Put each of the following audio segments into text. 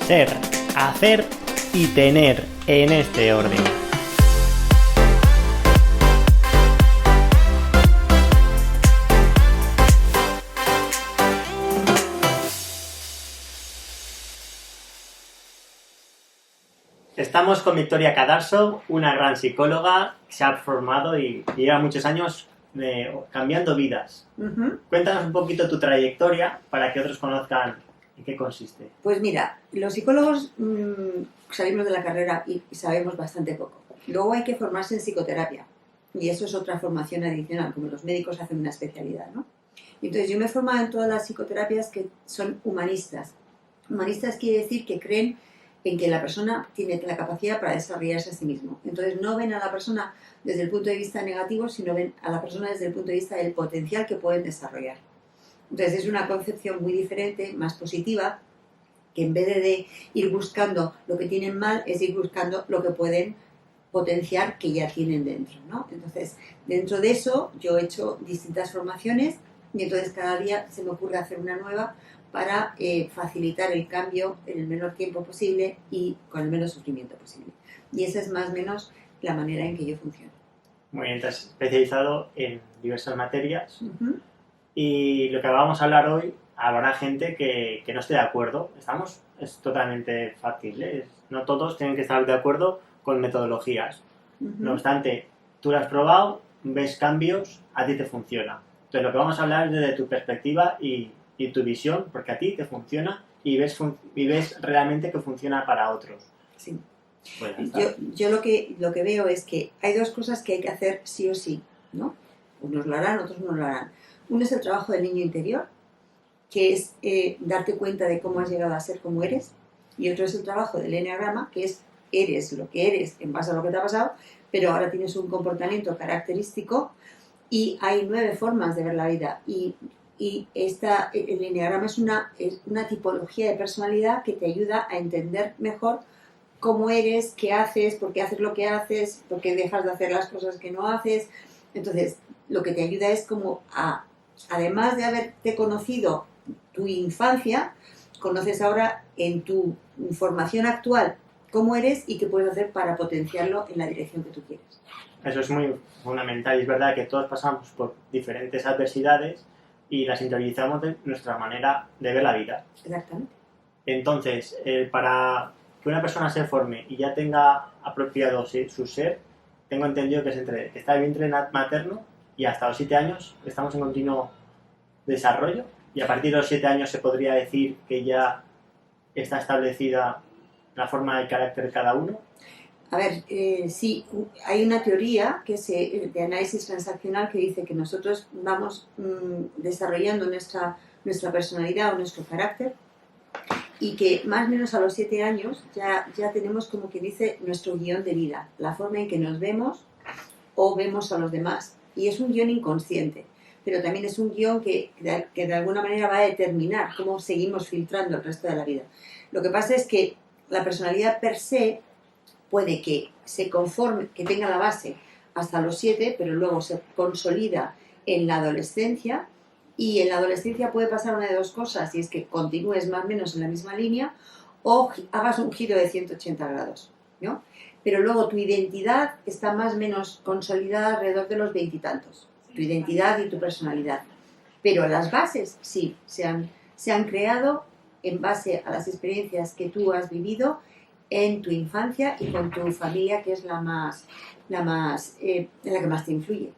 ser, hacer y tener en este orden. Estamos con Victoria Cadarso, una gran psicóloga que se ha formado y lleva muchos años cambiando vidas. Cuéntanos un poquito tu trayectoria para que otros conozcan en qué consiste. Pues mira, los psicólogos salimos de la carrera y sabemos bastante poco. Luego hay que formarse en psicoterapia y eso es otra formación adicional, como los médicos hacen una especialidad, ¿no? Entonces yo me he formado en todas las psicoterapias que son humanistas. Humanistas quiere decir que creen en que la persona tiene la capacidad para desarrollarse a sí mismo. Entonces no ven a la persona desde el punto de vista negativo, sino ven a la persona desde el punto de vista del potencial que pueden desarrollar. Entonces es una concepción muy diferente, más positiva, que en vez de ir buscando lo que tienen mal, es ir buscando lo que pueden potenciar que ya tienen dentro, ¿no? Entonces, dentro de eso yo he hecho distintas formaciones y entonces cada día se me ocurre hacer una nueva para facilitar el cambio en el menor tiempo posible y con el menos sufrimiento posible. Y esa es más o menos la manera en que yo funciono. Muy bien, te has especializado en diversas materias y lo que vamos a hablar hoy, habrá gente que no esté de acuerdo. Es totalmente factible, no todos tienen que estar de acuerdo con metodologías. No obstante, tú lo has probado, ves cambios, a ti te funciona. Entonces lo que vamos a hablar es desde tu perspectiva y tu visión, porque a ti te funciona y ves realmente que funciona para otros. Sí. Pues yo lo que veo es que hay dos cosas que hay que hacer sí o sí, ¿no? Unos lo harán, otros no lo harán. Uno es el trabajo del niño interior, que es darte cuenta de cómo has llegado a ser como eres, y otro es el trabajo del eneagrama, que es eres lo que eres en base a lo que te ha pasado, pero ahora tienes un comportamiento característico y hay 9 formas de ver la vida y el eneagrama es una tipología de personalidad que te ayuda a entender mejor cómo eres, qué haces, por qué haces lo que haces, por qué dejas de hacer las cosas que no haces. Entonces, lo que te ayuda es como además de haberte conocido tu infancia, conoces ahora en tu formación actual cómo eres y qué puedes hacer para potenciarlo en la dirección que tú quieres. Eso es muy fundamental y es verdad que todos pasamos por diferentes adversidades y las interiorizamos de nuestra manera de ver la vida. Exactamente. Entonces, para que una persona se forme y ya tenga apropiado su ser, tengo entendido que está el vientre materno y hasta los 7 años estamos en continuo desarrollo y a partir de los 7 años se podría decir que ya está establecida la forma de carácter de cada uno. A ver, sí, hay una teoría de análisis transaccional que dice que nosotros vamos desarrollando nuestra personalidad o nuestro carácter y que más o menos a los 7 años ya tenemos como que dice nuestro guión de vida, la forma en que nos vemos o vemos a los demás. Y es un guión inconsciente, pero también es un guión que de alguna manera va a determinar cómo seguimos filtrando el resto de la vida. Lo que pasa es que la personalidad per se puede que se conforme, que tenga la base hasta los 7, pero luego se consolida en la adolescencia y en la adolescencia puede pasar una de dos cosas, y es que continúes más o menos en la misma línea o hagas un giro de 180 grados, ¿no? Pero luego tu identidad está más o menos consolidada alrededor de los 20 y tantos, tu identidad y tu personalidad. Pero las bases sí, se han creado en base a las experiencias que tú has vivido en tu infancia y con tu familia, que es la que más te influye.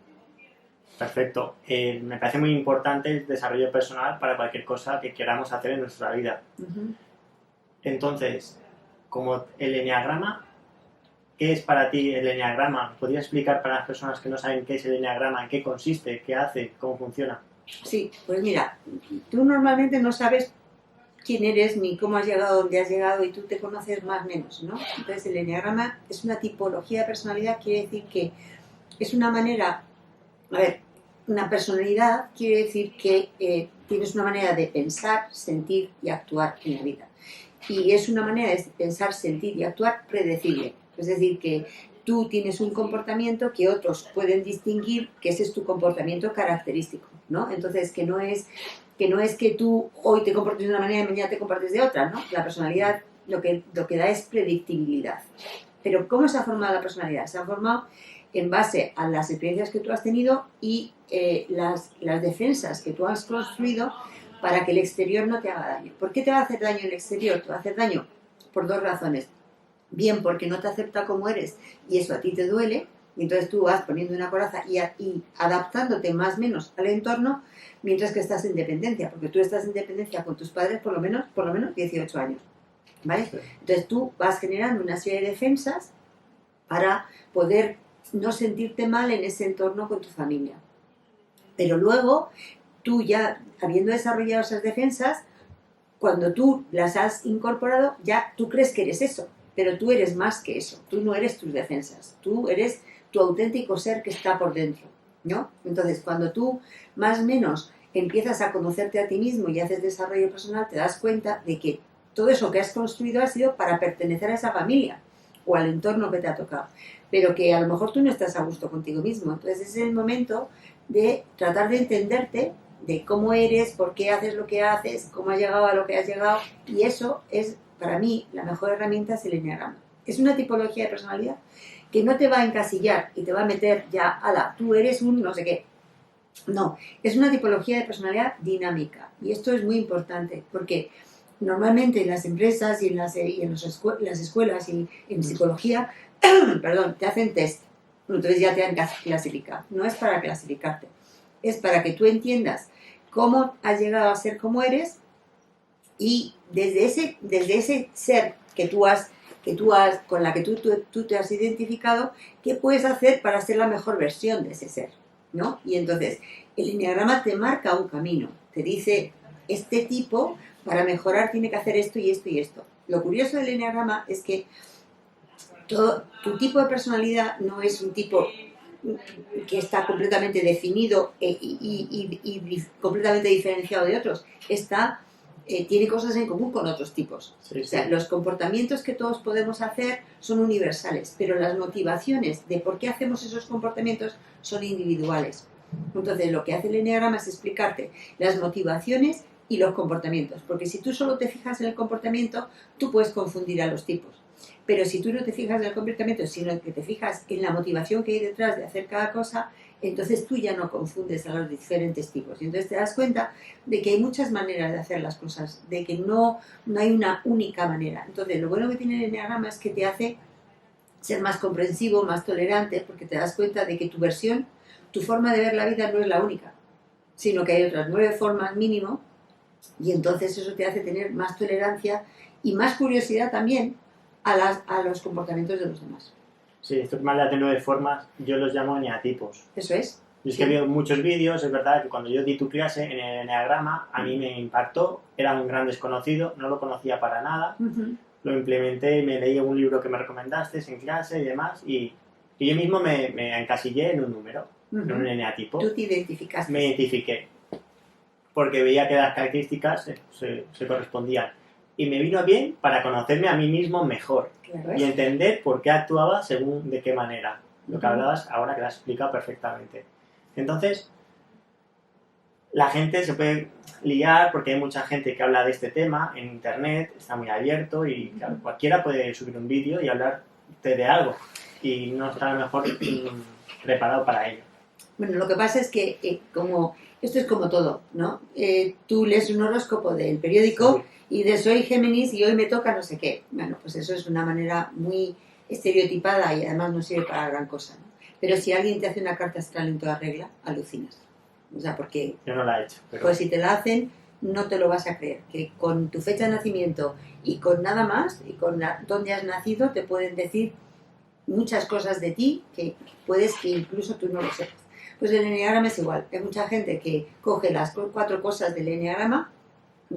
Perfecto. Me parece muy importante el desarrollo personal para cualquier cosa que queramos hacer en nuestra vida. Entonces, como el eneagrama, ¿qué es para ti el eneagrama? ¿Podrías explicar para las personas que no saben qué es el eneagrama, en qué consiste, qué hace, cómo funciona? Sí, pues mira, tú normalmente no sabes quién eres ni cómo has llegado a donde has llegado y tú te conoces más o menos, ¿no? Entonces el eneagrama es una tipología de personalidad, quiere decir que es una manera, una personalidad quiere decir que tienes una manera de pensar, sentir y actuar en la vida. Y es una manera de pensar, sentir y actuar predecible. Es decir, que tú tienes un comportamiento que otros pueden distinguir que ese es tu comportamiento característico, ¿no? Entonces, que no es que tú hoy te comportes de una manera y mañana te comportes de otra, ¿no? La personalidad lo que da es predictibilidad. Pero ¿cómo se ha formado la personalidad? Se ha formado en base a las experiencias que tú has tenido y las defensas que tú has construido para que el exterior no te haga daño. ¿Por qué te va a hacer daño el exterior? Te va a hacer daño por dos razones. Bien, porque no te acepta como eres y eso a ti te duele, y entonces tú vas poniendo una coraza y adaptándote más o menos al entorno, mientras que estás en dependencia, porque tú estás en dependencia con tus padres por lo menos 18 años. ¿Vale? Sí. Entonces tú vas generando una serie de defensas para poder no sentirte mal en ese entorno con tu familia. Pero luego, tú ya habiendo desarrollado esas defensas, cuando tú las has incorporado, ya tú crees que eres eso, pero tú eres más que eso. Tú no eres tus defensas, tú eres tu auténtico ser que está por dentro, ¿no? Entonces, cuando tú más o menos empiezas a conocerte a ti mismo y haces desarrollo personal, te das cuenta de que todo eso que has construido ha sido para pertenecer a esa familia o al entorno que te ha tocado, pero que a lo mejor tú no estás a gusto contigo mismo. Entonces es el momento de tratar de entenderte, de cómo eres, por qué haces lo que haces, cómo has llegado a lo que has llegado, y eso es, para mí, la mejor herramienta es el eneagrama. Es una tipología de personalidad que no te va a encasillar y te va a meter ya, ala, tú eres un no sé qué. No, es una tipología de personalidad dinámica, y esto es muy importante, porque normalmente en las empresas y en las escuelas y en psicología, perdón, te hacen test, entonces ya te han clasificado. No es para clasificarte, es para que tú entiendas cómo has llegado a ser como eres, y desde ese ser con la que tú te has identificado, ¿qué puedes hacer para ser la mejor versión de ese ser? ¿No? Y entonces el eneagrama te marca un camino, te dice, este tipo para mejorar tiene que hacer esto y esto y esto. Lo curioso del eneagrama es que tu tipo de personalidad no es un tipo que está completamente definido y completamente diferenciado de otros. Tiene cosas en común con otros tipos. Sí. O sea, los comportamientos que todos podemos hacer son universales, pero las motivaciones de por qué hacemos esos comportamientos son individuales. Entonces, lo que hace el eneagrama es explicarte las motivaciones y los comportamientos, porque si tú solo te fijas en el comportamiento, tú puedes confundir a los tipos. Pero si tú no te fijas en el comportamiento, sino que te fijas en la motivación que hay detrás de hacer cada cosa, entonces tú ya no confundes a los diferentes tipos. Y entonces te das cuenta de que hay muchas maneras de hacer las cosas, de que no hay una única manera. Entonces, lo bueno que tiene el eneagrama es que te hace ser más comprensivo, más tolerante, porque te das cuenta de que tu versión, tu forma de ver la vida no es la única, sino que hay otras 9 formas mínimo, y entonces eso te hace tener más tolerancia y más curiosidad también a los comportamientos de los demás. Sí, esto que me hablas de 9 formas, yo los llamo eneatipos. Eso es. Y es que he visto muchos vídeos, es verdad que cuando yo di tu clase en el eneagrama, a mí me impactó, era un gran desconocido, no lo conocía para nada, lo implementé, me leí un libro que me recomendaste en clase y demás, y yo mismo me encasillé en un número, en un eneatipo. Tú te identificaste. Me identifiqué, porque veía que las características se correspondían. Y me vino bien para conocerme a mí mismo mejor, claro, y entender por qué actuaba según de qué manera. Lo que hablabas ahora que lo has explicado perfectamente. Entonces, la gente se puede liar porque hay mucha gente que habla de este tema en internet, está muy abierto y claro, cualquiera puede subir un vídeo y hablar de algo y no está a lo mejor preparado para ello. Bueno, lo que pasa es que como esto es como todo, ¿no? Tú lees un horóscopo del periódico, sí, y de soy Géminis y hoy me toca no sé qué. Bueno, pues eso es una manera muy estereotipada y además no sirve para gran cosa, ¿no? Pero si alguien te hace una carta astral en toda regla, alucinas. O sea, porque... Yo no la he hecho. Pero... Pues si te la hacen, no te lo vas a creer. Que con tu fecha de nacimiento y con nada más, y con dónde has nacido, te pueden decir muchas cosas de ti que puedes que incluso tú no lo sepas. Pues el eneagrama es igual. Hay mucha gente que coge las 4 cosas del eneagrama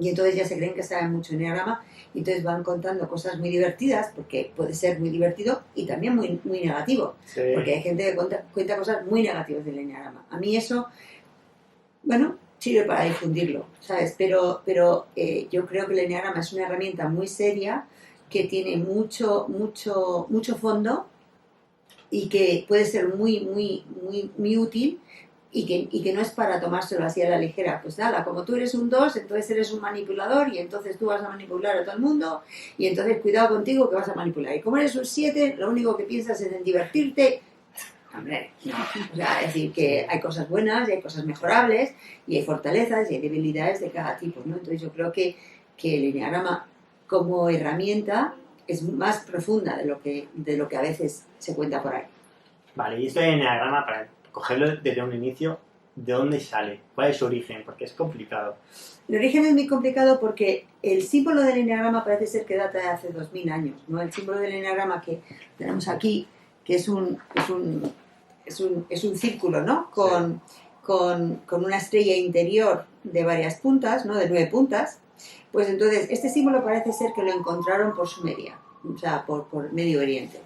y entonces ya se creen que saben mucho eneagrama y entonces van contando cosas muy divertidas, porque puede ser muy divertido y también muy, muy negativo, sí, porque hay gente que cuenta cosas muy negativas del eneagrama. A mí eso, bueno, sirve para difundirlo, ¿sabes? Pero yo creo que el eneagrama es una herramienta muy seria que tiene mucho fondo y que puede ser muy útil y que no es para tomárselo así a la ligera. Pues nada, como tú eres un 2, entonces eres un manipulador y entonces tú vas a manipular a todo el mundo y entonces cuidado contigo que vas a manipular. Y como eres un 7, lo único que piensas es en divertirte. Hombre, no. O sea, es decir, que hay cosas buenas y hay cosas mejorables y hay fortalezas y hay debilidades de cada tipo, ¿no? Entonces yo creo que el eneagrama como herramienta es más profunda de lo que a veces se cuenta por ahí. Vale, y esto de eneagrama, para cogerlo desde un inicio, ¿de dónde sale? ¿Cuál es su origen? Porque es complicado. El origen es muy complicado porque el símbolo del eneagrama parece ser que data de hace 2000 años, ¿no? El símbolo del eneagrama que tenemos aquí, que es un círculo, ¿no? Con una estrella interior de varias puntas, ¿no? De 9 puntas. Pues entonces, este símbolo parece ser que lo encontraron por Sumeria, o sea, por Medio Oriente.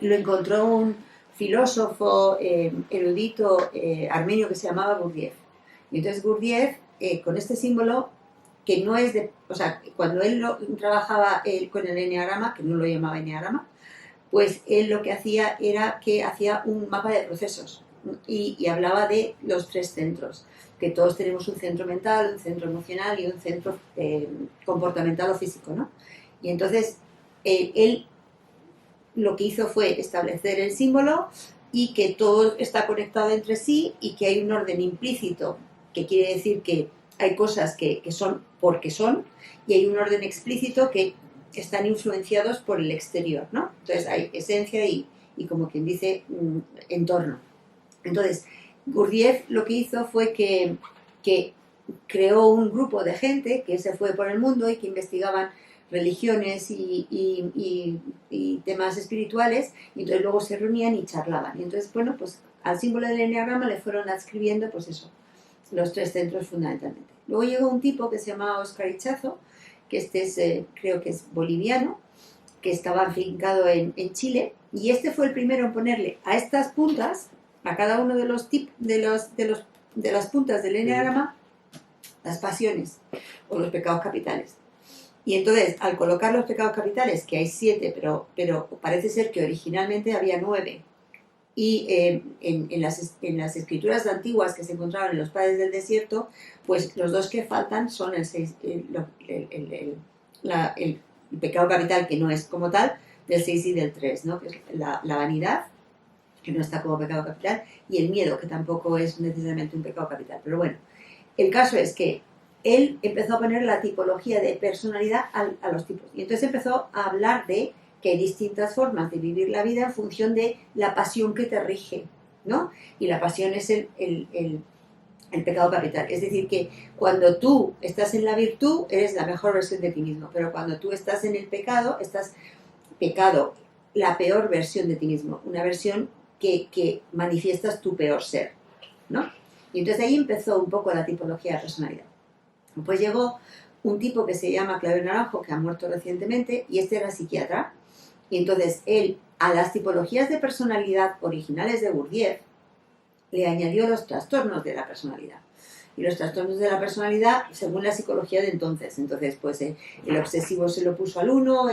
Lo encontró un filósofo erudito armenio que se llamaba Gurdjieff. Y entonces Gurdjieff, con este símbolo, que no es de... O sea, cuando él trabajaba con el eneagrama, que no lo llamaba eneagrama, pues él lo que hacía era que hacía un mapa de procesos y hablaba de los 3 centros, que todos tenemos un centro mental, un centro emocional y un centro comportamental o físico, ¿no? Y entonces él lo que hizo fue establecer el símbolo y que todo está conectado entre sí y que hay un orden implícito, que quiere decir que hay cosas que son porque son, y hay un orden explícito que están influenciados por el exterior, ¿no? Entonces hay esencia y como quien dice, entorno. Entonces, Gurdjieff lo que hizo fue que creó un grupo de gente que se fue por el mundo y que investigaban religiones y temas espirituales, y entonces luego se reunían y charlaban. Y entonces, bueno, pues al símbolo del eneagrama le fueron adscribiendo, pues eso, los 3 centros fundamentalmente. Luego llegó un tipo que se llamaba Oscar Ichazo, que este es, creo que es boliviano, que estaba afincado en Chile, y este fue el primero en ponerle a estas puntas, a cada uno de las puntas del eneagrama, las pasiones o los pecados capitales. Y entonces, al colocar los pecados capitales, que hay 7, pero parece ser que originalmente había 9, y en las escrituras antiguas que se encontraban en los padres del desierto, pues los 2 que faltan son el pecado capital, que no es como tal, del 6 y del 3, ¿no? Que es la vanidad, que no está como pecado capital, y el miedo, que tampoco es necesariamente un pecado capital. Pero bueno, el caso es que él empezó a poner la tipología de personalidad a los tipos. Y entonces empezó a hablar de que hay distintas formas de vivir la vida en función de la pasión que te rige, ¿no? Y la pasión es el pecado capital. Es decir, que cuando tú estás en la virtud, eres la mejor versión de ti mismo. Pero cuando tú estás en el pecado, estás pecado, la peor versión de ti mismo. Una versión que manifiestas tu peor ser, ¿no? Y entonces ahí empezó un poco la tipología de personalidad. Pues llegó un tipo que se llama Claudio Naranjo, que ha muerto recientemente, y este era psiquiatra. Y entonces él, a las tipologías de personalidad originales de Gurdjieff, le añadió los trastornos de la personalidad. Y los trastornos de la personalidad, según la psicología de entonces. Entonces, pues el obsesivo se lo puso al 1,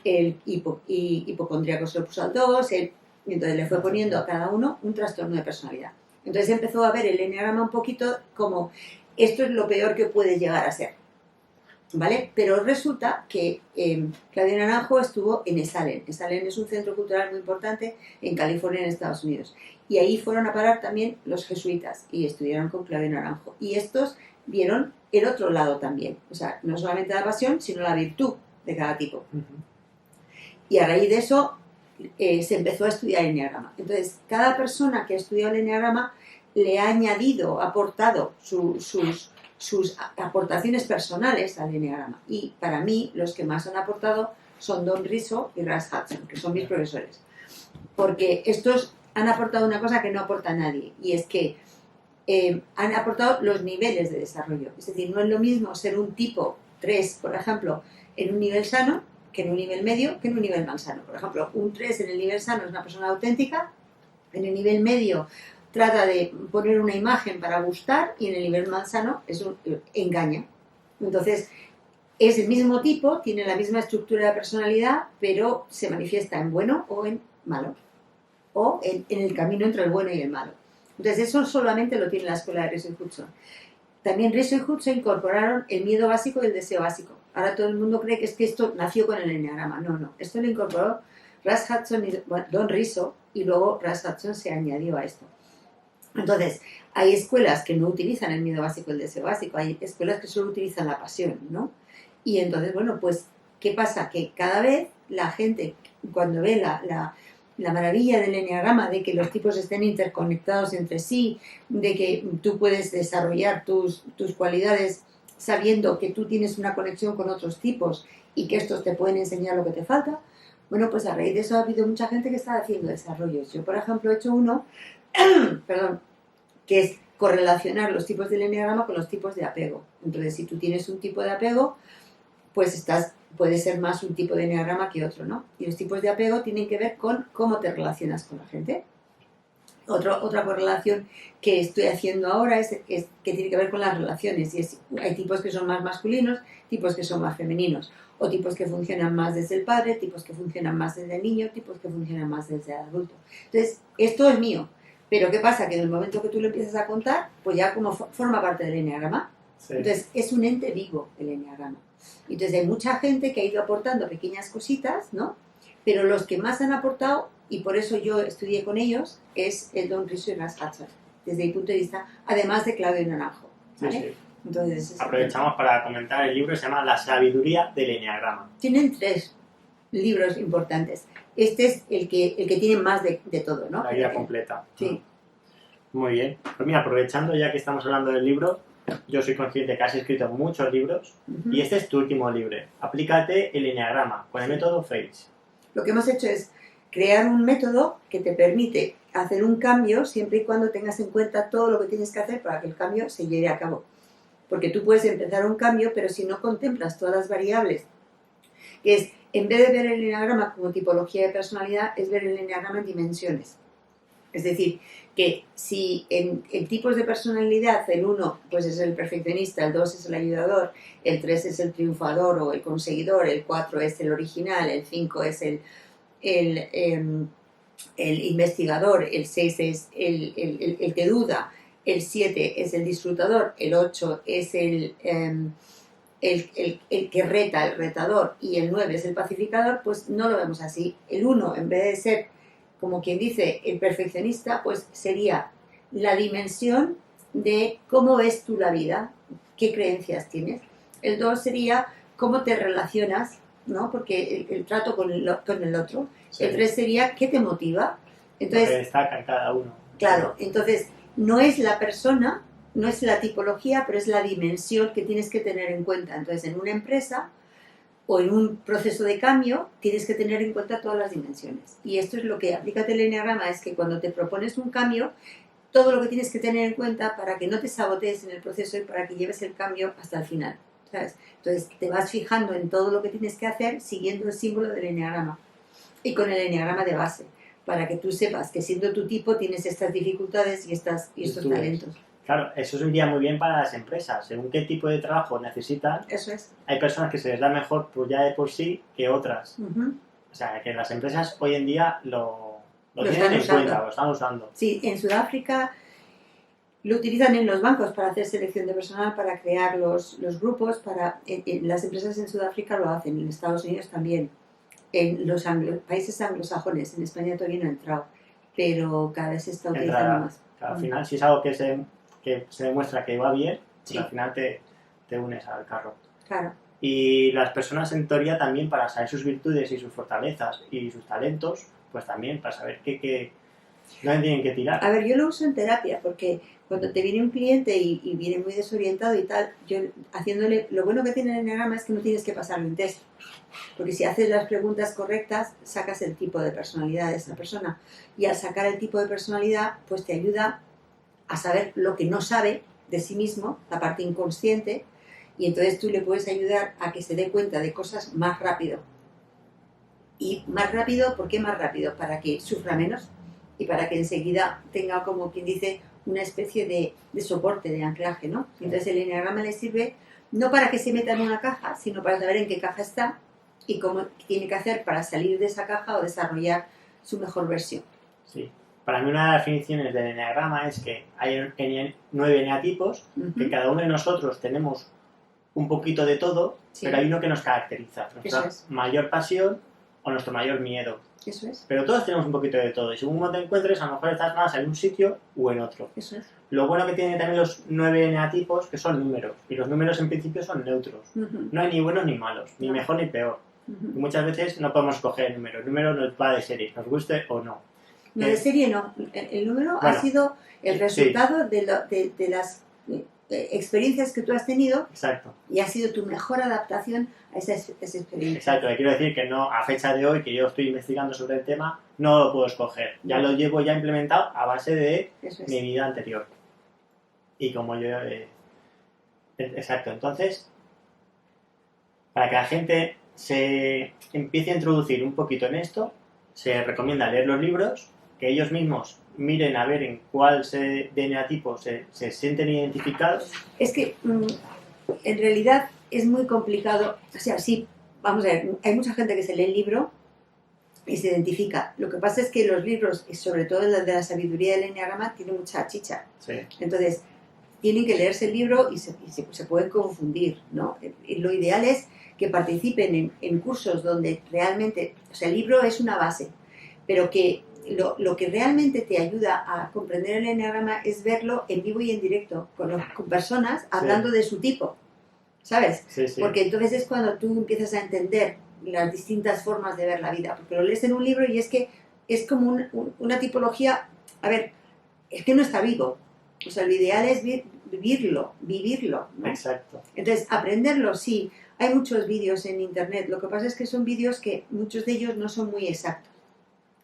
el hipocondríaco se lo puso al 2, y entonces le fue poniendo a cada uno un trastorno de personalidad. Entonces empezó a ver el eneagrama un poquito como esto es lo peor que puede llegar a ser, ¿vale? Pero resulta que Claudio Naranjo estuvo en Esalen. Esalen es un centro cultural muy importante en California, en Estados Unidos. Y ahí fueron a parar también los jesuitas y estudiaron con Claudio Naranjo. Y estos vieron el otro lado también. O sea, no solamente la pasión, sino la virtud de cada tipo. Y a raíz de eso se empezó a estudiar el eneagrama. Entonces, cada persona que ha estudiado el eneagrama le ha añadido, ha aportado sus aportaciones personales al eneagrama. Y para mí, los que más han aportado son Don Riso y Russ Hudson, que son mis profesores. Porque estos han aportado una cosa que no aporta nadie, y es que han aportado los niveles de desarrollo. Es decir, no es lo mismo ser un tipo 3, por ejemplo, en un nivel sano, que en un nivel medio, que en un nivel malsano. Por ejemplo, un 3 en el nivel sano es una persona auténtica, en el nivel medio trata de poner una imagen para gustar, y en el nivel malsano engaña. Entonces, es el mismo tipo, tiene la misma estructura de personalidad, pero se manifiesta en bueno o en malo, o en el camino entre el bueno y el malo. Entonces eso solamente lo tiene la escuela de Riso y Hudson. También Riso y Hudson incorporaron el miedo básico y el deseo básico. Ahora todo el mundo cree que es que esto nació con el enneagrama. No, no. Esto lo incorporó Russ Hudson y Don Riso, y luego Russ Hudson se añadió a esto. Entonces, hay escuelas que no utilizan el miedo básico y el deseo básico. Hay escuelas que solo utilizan la pasión, ¿no? Y entonces, bueno, pues, ¿qué pasa? Que cada vez la gente, cuando ve la maravilla del enneagrama, de que los tipos estén interconectados entre sí, de que tú puedes desarrollar tus cualidades sabiendo que tú tienes una conexión con otros tipos y que estos te pueden enseñar lo que te falta, bueno, pues a raíz de eso ha habido mucha gente que está haciendo desarrollos. Yo, por ejemplo, he hecho uno, perdón, que es correlacionar los tipos del enneagrama con los tipos de apego. Entonces, si tú tienes un tipo de apego, pues puede ser más un tipo de enneagrama que otro, ¿no? Y los tipos de apego tienen que ver con cómo te relacionas con la gente. Otra correlación que estoy haciendo ahora es que tiene que ver con las relaciones. Y hay tipos que son más masculinos, tipos que son más femeninos, o tipos que funcionan más desde el padre, tipos que funcionan más desde el niño, tipos que funcionan más desde el adulto. Entonces, esto es mío. Pero ¿qué pasa? Que en el momento que tú lo empiezas a contar, pues ya como forma parte del enneagrama. Sí. Entonces, es un ente vivo el enneagrama. Entonces, hay mucha gente que ha ido aportando pequeñas cositas, ¿no? Pero los que más han aportado, y por eso yo estudié con ellos, es el Don Riso y Russ Hudson, desde mi punto de vista, además de Claudio Naranjo, ¿vale? Sí, sí. Entonces, aprovechamos para comentar el libro, se llama La sabiduría del enneagrama. Tienen 3 libros importantes. Este es el que tiene más de todo, ¿no? La guía completa. Sí. Muy bien. Pues mira, aprovechando ya que estamos hablando del libro, yo soy consciente que has escrito muchos libros y este es tu último libro. Aplícate el enneagrama con el método FACE. Lo que hemos hecho es crear un método que te permite hacer un cambio siempre y cuando tengas en cuenta todo lo que tienes que hacer para que el cambio se lleve a cabo. Porque tú puedes empezar un cambio, pero si no contemplas todas las variables, que es, en vez de ver el enneagrama como tipología de personalidad, es ver el enneagrama en dimensiones. Es decir, que si en tipos de personalidad el 1 pues es el perfeccionista, el 2 es el ayudador, el 3 es el triunfador o el conseguidor, el 4 es el original, el 5 es el investigador, el 6 es el que duda, el 7 es el disfrutador, el 8 es el que reta, el retador, y el 9 es el pacificador, pues no lo vemos así. El 1, en vez de ser, como quien dice, el perfeccionista, pues sería la dimensión de cómo ves tú la vida, qué creencias tienes. El 2 sería cómo te relacionas, ¿no? Porque el trato con el otro. Sí. El 3 sería qué te motiva. Entonces, porque destaca en cada uno. Claro, entonces no es la persona, no es la tipología, pero es la dimensión que tienes que tener en cuenta. Entonces, en una empresa o en un proceso de cambio, tienes que tener en cuenta todas las dimensiones. Y esto es lo que aplícate el enneagrama, es que cuando te propones un cambio, todo lo que tienes que tener en cuenta para que no te sabotees en el proceso y para que lleves el cambio hasta el final, ¿sabes? Entonces, te vas fijando en todo lo que tienes que hacer siguiendo el símbolo del enneagrama y con el enneagrama de base, para que tú sepas que siendo tu tipo tienes estas dificultades y estos talentos. Claro, eso iría muy bien para las empresas. Según qué tipo de trabajo necesitan, eso es. Hay personas que se les da mejor pues ya de por sí que otras. O sea, que las empresas hoy en día lo tienen en cuenta, lo están usando. Sí, en Sudáfrica lo utilizan en los bancos para hacer selección de personal, para crear los grupos. Las empresas en Sudáfrica lo hacen, en Estados Unidos también. En los países anglosajones, en España todavía no ha entrado, pero cada vez se está utilizando más. Al final, si es algo que se demuestra que va bien, sí, al final te unes al carro. Claro. Y las personas en teoría también, para saber sus virtudes y sus fortalezas y sus talentos, pues también para saber dónde tienen que tirar. A ver, yo lo uso en terapia porque cuando te viene un cliente y viene muy desorientado y tal, yo haciéndole, lo bueno que tiene el enneagrama es que no tienes que pasarle un test, porque si haces las preguntas correctas sacas el tipo de personalidad de esa persona, y al sacar el tipo de personalidad pues te ayuda a saber lo que no sabe de sí mismo, la parte inconsciente, y entonces tú le puedes ayudar a que se dé cuenta de cosas más rápido. Y más rápido, ¿por qué más rápido? Para que sufra menos y para que enseguida tenga, como quien dice, una especie de soporte, de anclaje, ¿no? Entonces el enneagrama le sirve no para que se meta en una caja, sino para saber en qué caja está y cómo tiene que hacer para salir de esa caja o desarrollar su mejor versión. Sí. Para mí una de las definiciones del eneagrama es que hay 9 eneatipos, que cada uno de nosotros tenemos un poquito de todo, Sí. pero hay uno que nos caracteriza, nuestra Eso es. mayor pasión o nuestro mayor miedo. Eso es. Pero todos tenemos un poquito de todo y según cómo te encuentres, a lo mejor estás más en un sitio o en otro. Eso es. Lo bueno que tienen también los 9 eneatipos, que son números, y los números en principio son neutros. No hay ni buenos ni malos, ni mejor ni peor. Y muchas veces no podemos escoger el número. El número nos va de serie, nos guste o no. No, de serie no. El número Bueno, ha sido el resultado de las experiencias que tú has tenido. Exacto. Y ha sido tu mejor adaptación a esa experiencia. Exacto, le quiero decir que no, a fecha de hoy, que yo estoy investigando sobre el tema, no lo puedo escoger. Ya lo llevo ya implementado a base de mi vida anterior. Y como yo... exacto, entonces, para que la gente se empiece a introducir un poquito en esto, se recomienda leer los libros, que ellos mismos miren a ver en cuál de eneatipo se sienten identificados. Es que en realidad es muy complicado, o sea, sí, vamos a ver, hay mucha gente que se lee el libro y se identifica. Lo que pasa es que los libros, y sobre todo el de la sabiduría del eneagrama, tienen mucha chicha. Sí. Entonces, tienen que leerse el libro y se pueden confundir, ¿no? Y lo ideal es que participen en cursos donde realmente, o sea, el libro es una base, pero que lo que realmente te ayuda a comprender el eneagrama es verlo en vivo y en directo, con personas hablando de su tipo, ¿sabes? Sí, sí. Porque entonces es cuando tú empiezas a entender las distintas formas de ver la vida, porque lo lees en un libro y es que es como una tipología, a ver, es que no está vivo, o sea, lo ideal es vivirlo, ¿no? Exacto. Entonces, aprenderlo, sí, hay muchos vídeos en internet, lo que pasa es que son vídeos que muchos de ellos no son muy exactos.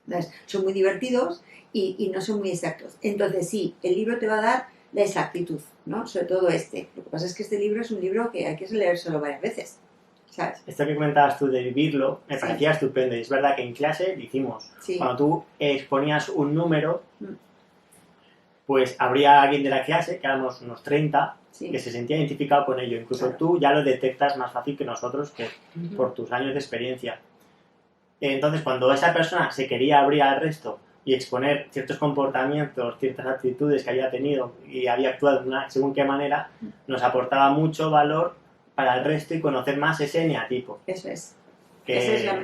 ¿Sabes? Son muy divertidos y no son muy exactos. Entonces sí, el libro te va a dar la exactitud, ¿no? Sobre todo este. Lo que pasa es que este libro es un libro que hay que leérselo varias veces, ¿sabes? Esto que comentabas tú de vivirlo me parecía estupendo. Y es verdad que en clase lo hicimos. Sí. Cuando tú exponías un número, pues habría alguien de la clase, que éramos unos 30, que se sentía identificado con ello. Incluso tú ya lo detectas más fácil que nosotros, que por tus años de experiencia. Entonces, cuando esa persona se quería abrir al resto y exponer ciertos comportamientos, ciertas actitudes que había tenido y había actuado de una según qué manera, nos aportaba mucho valor para el resto y conocer más ese eneatipo. Eso es. Que...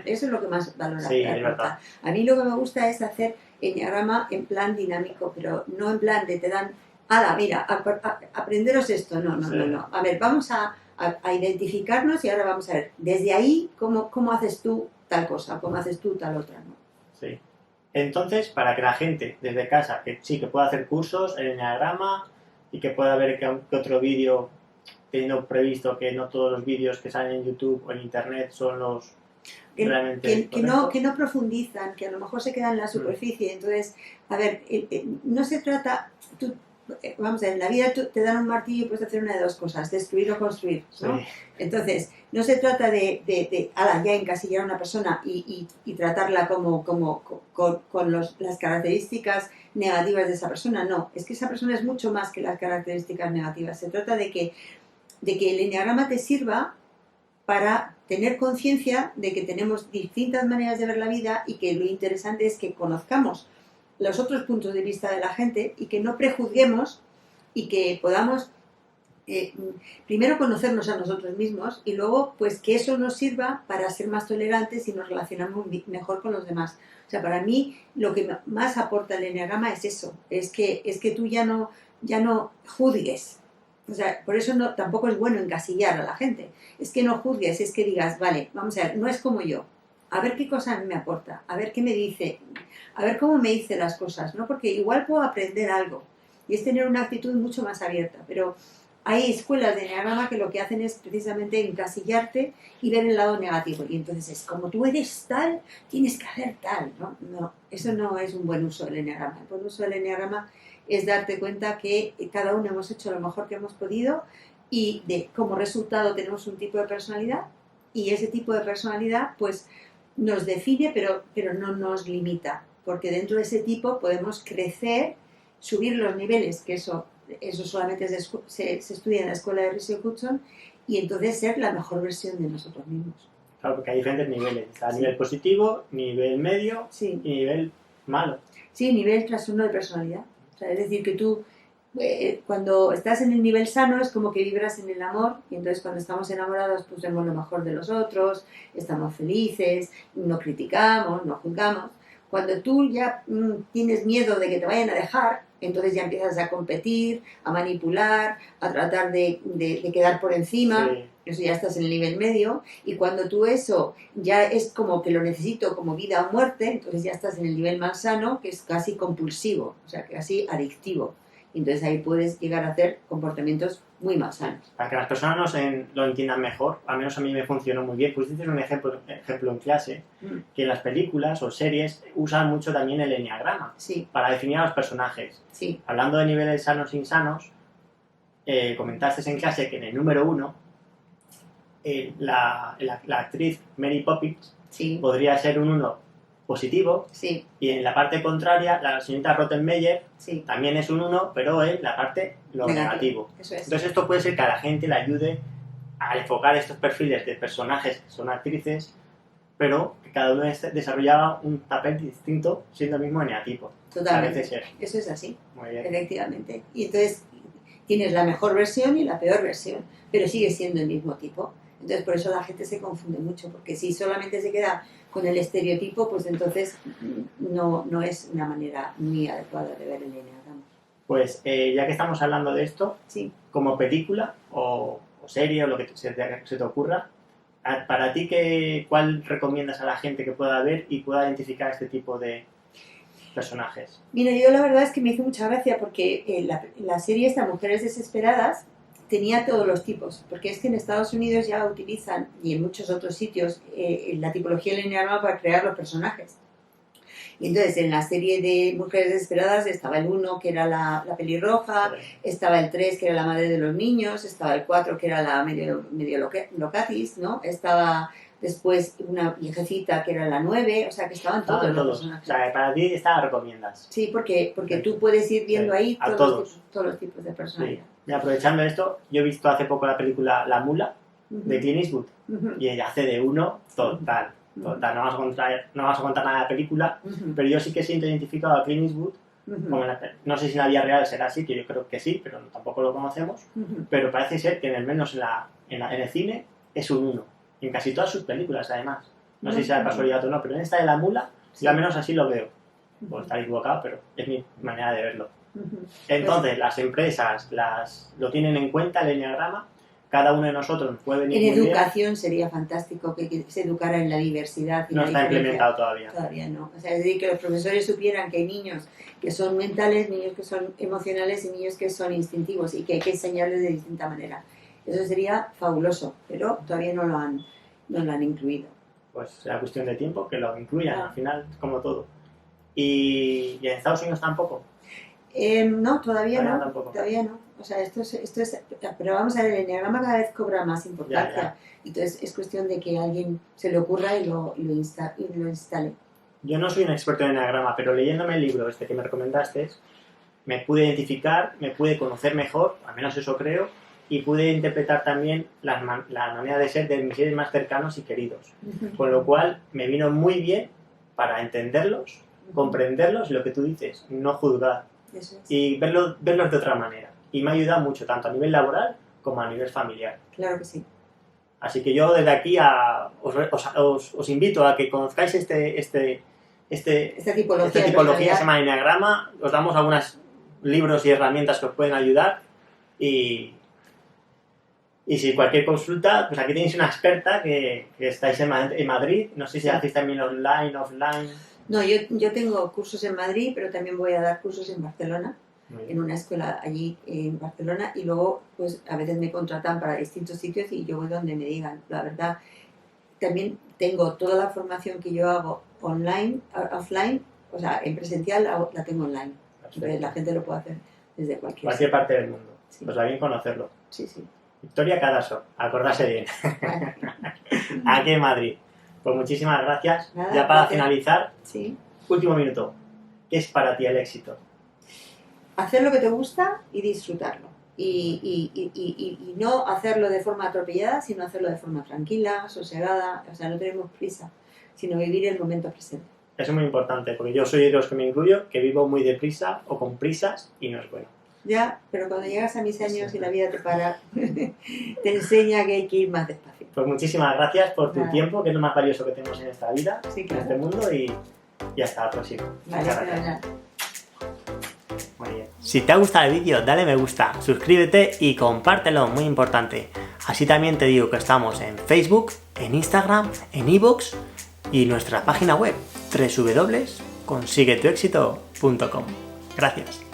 Eso es lo que más valor sí, es verdad. A mí lo que me gusta es hacer eneagrama en plan dinámico, pero no en plan de te dan, mira, aprenderos esto. No. A ver, vamos a identificarnos y ahora vamos a ver, desde ahí, cómo haces tú tal cosa, cómo haces tú tal otra, ¿no? Sí. Entonces, para que la gente desde casa, que sí, que pueda hacer cursos en eneagrama y que pueda ver que otro vídeo, teniendo previsto que no todos los vídeos que salen en YouTube o en Internet son los realmente que no profundizan, que a lo mejor se quedan en la superficie. Entonces, a ver, no se trata... Vamos a ver, en la vida te dan un martillo y puedes hacer una de dos cosas, destruir o construir, ¿no? Sí. Entonces, no se trata de ya encasillar a una persona y tratarla con las características negativas de esa persona. No, es que esa persona es mucho más que las características negativas. Se trata de que el eneagrama te sirva para tener conciencia de que tenemos distintas maneras de ver la vida y que lo interesante es que conozcamos los otros puntos de vista de la gente y que no prejuzguemos y que podamos primero conocernos a nosotros mismos y luego pues que eso nos sirva para ser más tolerantes y nos relacionamos mejor con los demás. O sea, para mí lo que más aporta el eneagrama es eso, es que tú ya no juzgues. O sea, por eso tampoco es bueno encasillar a la gente. Es que no juzgues, es que digas, vale, vamos a ver, no es como yo. A ver qué cosa me aporta, a ver qué me dice, a ver cómo me dice las cosas, ¿no? Porque igual puedo aprender algo y es tener una actitud mucho más abierta. Pero hay escuelas de eneagrama que lo que hacen es precisamente encasillarte y ver el lado negativo. Y entonces es como tú eres tal, tienes que hacer tal, ¿no? No, eso no es un buen uso del eneagrama. El buen uso del eneagrama es darte cuenta que cada uno hemos hecho lo mejor que hemos podido y como resultado tenemos un tipo de personalidad y ese tipo de personalidad pues nos define pero no nos limita, porque dentro de ese tipo podemos crecer, subir los niveles, que eso solamente se estudia en la escuela de Rishi Hudson, y entonces ser la mejor versión de nosotros mismos. Claro, porque hay diferentes niveles, está nivel positivo, nivel medio y nivel malo. Sí, nivel trastorno de personalidad. O sea, es decir, que tú cuando estás en el nivel sano es como que vibras en el amor y entonces cuando estamos enamorados pues vemos lo mejor de los otros, estamos felices, no criticamos, no juzgamos. Cuando tú ya tienes miedo de que te vayan a dejar, entonces ya empiezas a competir, a manipular, a tratar de quedar por encima. Sí. Eso ya estás en el nivel medio, y cuando tú eso ya es como que lo necesito como vida o muerte, entonces ya estás en el nivel más sano, que es casi compulsivo, o sea, casi adictivo. Entonces ahí puedes llegar a hacer comportamientos muy más sanos. Para que las personas lo entiendan mejor, al menos a mí me funcionó muy bien. Pues dices un ejemplo en clase, que en las películas o series usan mucho también el enneagrama, sí, para definir a los personajes. Sí. Hablando de niveles sanos e insanos, comentaste en clase que en el número 1, la actriz Mary Poppins, sí, podría ser un 1 positivo, sí, y en la parte contraria la señorita Rottenmeier, sí, también es un 1, pero en la parte negativo. Eso es. Entonces esto puede ser que a la gente le ayude a enfocar estos perfiles de personajes que son actrices, pero que cada uno desarrollaba un papel distinto siendo el mismo eneatipo. Totalmente. Parece ser. Eso es así. Muy bien. Efectivamente. Y entonces tienes la mejor versión y la peor versión, pero sigue siendo el mismo tipo. Entonces por eso la gente se confunde mucho, porque si solamente se queda con el estereotipo, pues entonces no es una manera muy adecuada de ver el enneagrama. Pues ya que estamos hablando de esto, sí, como película o serie o lo que se te ocurra, para ti, ¿cuál recomiendas a la gente que pueda ver y pueda identificar este tipo de personajes? Mira, yo la verdad es que me hizo mucha gracia porque la serie esta, Mujeres Desesperadas, tenía todos los tipos, porque es que en Estados Unidos ya utilizan, y en muchos otros sitios, la tipología del enneagrama para crear los personajes. Y entonces en la serie de Mujeres Desesperadas estaba el 1, que era la pelirroja, sí, estaba el 3, que era la madre de los niños, estaba el 4, que era la medio locatis, ¿no? Estaba después una viejecita, que era la 9, o sea que estaban todos los personajes. O sea, para ti esta la recomiendas. Sí, porque sí, tú puedes ir viendo, sí, ahí todos los tipos de personajes. Sí. Y aprovechando esto, yo he visto hace poco la película La Mula, de Clint Eastwood, y ella hace de 1 total. Total, no vamos a contar nada de la película, pero yo sí que siento identificado a Clint Eastwood, como no sé si en la vida real será así, que yo creo que sí, pero tampoco lo conocemos, pero parece ser que al menos en el cine es un 1, en casi todas sus películas además. No sé si sea de casualidad o no, pero en esta de La Mula, sí, yo al menos así lo veo. Puedo estar equivocado, pero es mi manera de verlo. Entonces, las empresas lo tienen en cuenta, el enneagrama. Cada uno de nosotros puede venir. En educación sería fantástico que se educara en la diversidad. No está implementado todavía. Todavía no. O sea, es decir, que los profesores supieran que hay niños que son mentales, niños que son emocionales y niños que son instintivos y que hay que enseñarles de distinta manera. Eso sería fabuloso, pero todavía no lo han incluido. Pues será cuestión de tiempo que lo incluyan, al final, como todo. ¿Y en Estados Unidos tampoco? No, todavía no. Tampoco. Todavía no. O sea, esto es, pero vamos a ver, el enneagrama cada vez cobra más importancia. Ya. Entonces es cuestión de que a alguien se le ocurra y lo instale. Yo no soy un experto en enneagrama, pero leyéndome el libro que me recomendaste, me pude identificar, me pude conocer mejor, al menos eso creo, y pude interpretar también la manera de ser de mis seres más cercanos y queridos. Con lo cual me vino muy bien para entenderlos, comprenderlos y lo que tú dices, no juzgar. Eso es. Y verlos de otra manera. Y me ha ayudado mucho, tanto a nivel laboral como a nivel familiar. Claro que sí. Así que yo desde aquí os invito a que conozcáis esta tipología se llama enneagrama. Os damos algunos libros y herramientas que os pueden ayudar. Y si cualquier consulta, pues aquí tenéis una experta que estáis en Madrid. No sé si hacéis también online, offline. No, yo tengo cursos en Madrid, pero también voy a dar cursos en Barcelona, en una escuela allí en Barcelona, y luego pues a veces me contratan para distintos sitios y yo voy donde me digan. La verdad, también tengo toda la formación que yo hago online, offline, o sea, en presencial la tengo online. Entonces la gente lo puede hacer desde cualquier parte del mundo. Sí. Pues va bien conocerlo. Sí, sí. Victoria Cadaso, acordarse bien. Aquí en Madrid. Pues muchísimas gracias. Nada, ya para finalizar, sí, último minuto. ¿Qué es para ti el éxito? Hacer lo que te gusta y disfrutarlo. Y no hacerlo de forma atropellada, sino hacerlo de forma tranquila, sosegada. O sea, no tenemos prisa, sino vivir el momento presente. Eso es muy importante, porque yo soy de los que me incluyo, que vivo muy deprisa o con prisas y no es bueno. Ya, pero cuando llegas a mis años y la vida te para, te enseña que hay que ir más despacio. Pues muchísimas gracias por tu tiempo, que es lo más valioso que tenemos en esta vida, Sí, claro. en este mundo, y hasta la próxima. Vale, Muchas gracias. fenomenal. Muy bien. Si te ha gustado el vídeo, dale me gusta, suscríbete y compártelo, muy importante. Así también te digo que estamos en Facebook, en Instagram, en iVoox y nuestra página web www.consiguetuexito.com. Gracias.